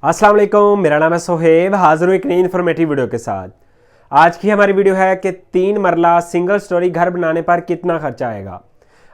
अस्सलाम वालेकुम, मेरा नाम है सोहेब। हाजिर हूँ एक नई इन्फॉर्मेटिव वीडियो के साथ। आज की हमारी वीडियो है कि 3 मरला सिंगल स्टोरी घर बनाने पर कितना खर्चा आएगा।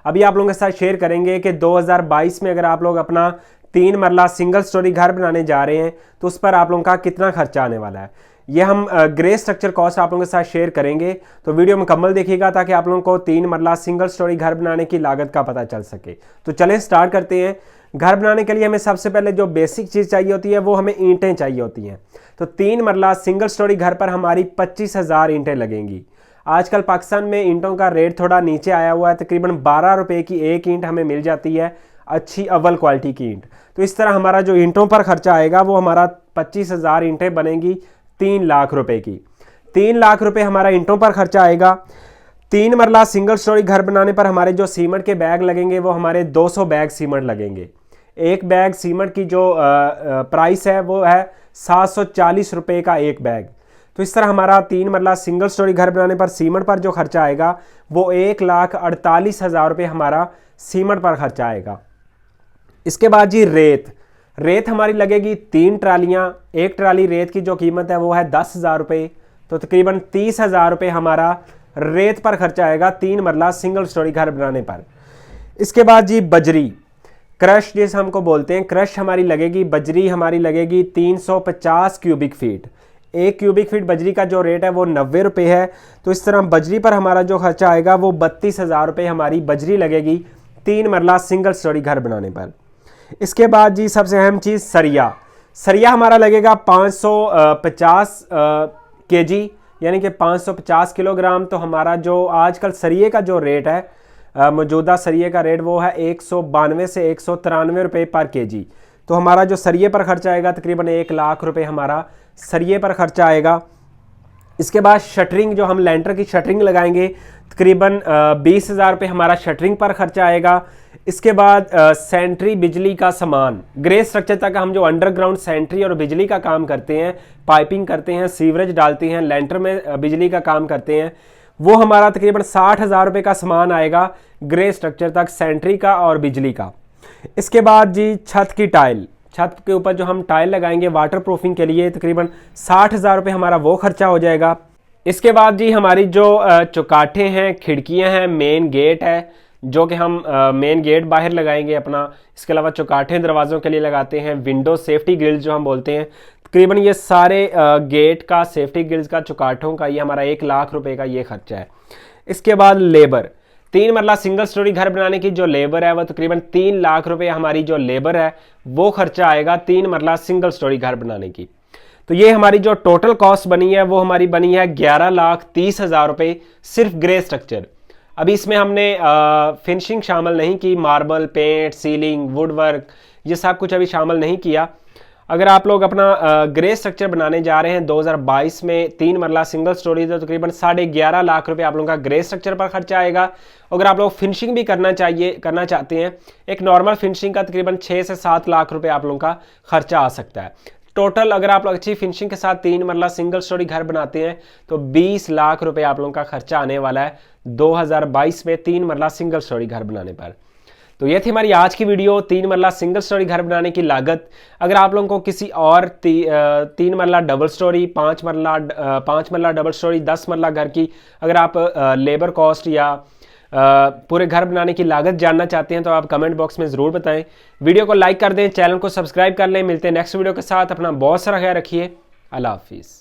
अभी आप लोगों के साथ शेयर करेंगे कि 2022 में अगर आप लोग अपना 3 मरला सिंगल स्टोरी घर बनाने जा रहे हैं तो उस पर आप लोगों का कितना खर्चा आने वाला है। ये हम ग्रे स्ट्रक्चर कॉस्ट आप लोगों के साथ शेयर करेंगे, तो वीडियो मुकम्मल देखिएगा ताकि आप लोगों को 3 मरला सिंगल स्टोरी घर बनाने की लागत का पता चल सके। तो चलें स्टार्ट करते हैं। घर बनाने के लिए हमें सबसे पहले जो बेसिक चीज़ चाहिए होती है वो हमें ईंटें चाहिए होती हैं। तो 3 मरला सिंगल स्टोरी घर पर हमारी 25,000 ईंटें लगेंगी। आजकल पाकिस्तान में ईंटों का रेट थोड़ा नीचे आया हुआ है, तकरीबन 12 रुपये की एक ईंट हमें मिल जाती है, अच्छी अव्वल क्वालिटी की ईंट। तो इस तरह हमारा जो ईंटों पर खर्चा आएगा वो हमारा 25,000 ईंटें बनेंगी 3 लाख रुपए की। 3 लाख रुपए हमारा ईंटों पर खर्चा आएगा। 3 मरला सिंगल स्टोरी घर बनाने पर हमारे जो सीमेंट के बैग लगेंगे वो हमारे 200 बैग सीमेंट लगेंगे। एक बैग सीमेंट की जो प्राइस है वो है 740 रुपये का एक बैग। तो इस तरह हमारा 3 मरला सिंगल स्टोरी घर बनाने पर सीमेंट पर जो खर्चा आएगा वो 1,48,000 रुपये हमारा सीमेंट पर खर्चा आएगा। इसके बाद जी रेत हमारी लगेगी 3 ट्रालियाँ। एक ट्राली रेत की जो कीमत है वो है 10,000 रुपये, तो तकरीबन 30,000 रुपये हमारा रेत पर खर्चा आएगा 3 मरला सिंगल स्टोरी घर बनाने पर। इसके बाद जी बजरी, क्रश जिसे हमको बोलते हैं, क्रश हमारी लगेगी, बजरी हमारी लगेगी 350 क्यूबिक फीट। एक क्यूबिक फीट बजरी का जो रेट है वो 90 रुपये है। तो इस तरह बजरी पर हमारा जो खर्चा आएगा वो 32,000 रुपये हमारी बजरी लगेगी 3 मरला सिंगल स्टोरी घर बनाने पर। इसके बाद जी सबसे अहम चीज़ सरिया हमारा लगेगा 550 केजी, यानी कि 550 किलोग्राम। तो हमारा जो आजकल सरिये का जो रेट है, मौजूदा सरिये का रेट वो है 192 से 193 रुपये पर केजी। तो हमारा जो सरिये पर खर्चा आएगा तकरीबन 1 लाख रुपए हमारा सरिये पर खर्चा आएगा। इसके बाद शटरिंग, जो हम लेंटर की शटरिंग लगाएंगे, तकरीबन 20,000 रुपये हमारा शटरिंग पर खर्चा आएगा। इसके बाद सेंट्री, बिजली का सामान, ग्रे स्ट्रक्चर तक हम जो अंडरग्राउंड सेंट्री और बिजली का काम करते हैं, पाइपिंग करते हैं, सीवरेज डालते हैं, लेंटर में बिजली का काम करते हैं, वो हमारा तकरीबन 60,000 रुपये का सामान आएगा ग्रे स्ट्रक्चर तक, सेंट्री का और बिजली का। इसके बाद जी छत की टाइल, छत के ऊपर जो हम टाइल लगाएंगे वाटर प्रूफिंग के लिए, तकरीबन 60,000 रुपये हमारा वो खर्चा हो जाएगा। इसके बाद जी हमारी जो चौकाठें हैं, खिड़कियां हैं, मेन गेट है जो कि हम मेन गेट बाहर लगाएंगे अपना। इसके अलावा चौकाठें दरवाज़ों के लिए लगाते हैं, विंडो सेफ्टी ग्रिल्स जो हम बोलते हैं, तकरीबन ये सारे गेट का, सेफ्टी ग्रिल्स का, चौकाठों का, ये हमारा 1 लाख रुपए का ये खर्चा है। इसके बाद लेबर, 3 मरला सिंगल स्टोरी घर बनाने की जो लेबर है वो तकरीबन 3 लाख रुपए हमारी जो लेबर है वो खर्चा आएगा 3 मरला सिंगल स्टोरी घर बनाने की। तो ये हमारी जो टोटल कॉस्ट बनी है वो हमारी बनी है 11,30,000 रुपये सिर्फ ग्रे स्ट्रक्चर। अभी इसमें हमने फिनिशिंग शामिल नहीं की, marble, paint, ceiling, wood work, ये सब कुछ अभी शामिल नहीं किया। अगर आप लोग अपना ग्रे स्ट्रक्चर बनाने जा रहे हैं 2022 में 3 मरला सिंगल स्टोरी, तो तकरीबन 11.5 लाख रुपए आप लोगों का ग्रे स्ट्रक्चर पर खर्चा आएगा। अगर आप लोग फिनिशिंग भी करना चाहते हैं, एक नॉर्मल फिनिशिंग का तकरीबन 6 से 7 लाख रुपए आप लोगों का खर्चा आ सकता है। टोटल अगर आप लोग अच्छी फिनिशिंग के साथ 3 मरला सिंगल स्टोरी घर बनाते हैं तो 20 लाख रुपए आप लोगों का खर्चा आने वाला है 2022 में 3 मरला सिंगल स्टोरी घर बनाने पर। तो ये थी हमारी आज की वीडियो, 3 मरला सिंगल स्टोरी घर बनाने की लागत। अगर आप लोगों को किसी और 3 मरला डबल स्टोरी, 5 मरला डबल स्टोरी, 10 मरला घर की अगर आप लेबर कॉस्ट या पूरे घर बनाने की लागत जानना चाहते हैं तो आप कमेंट बॉक्स में ज़रूर बताएं। वीडियो को लाइक कर दें, चैनल को सब्सक्राइब कर लें। मिलते हैं नेक्स्ट वीडियो के साथ। अपना बहुत सारा ख्याल रखिए। अल्लाह हाफिज़।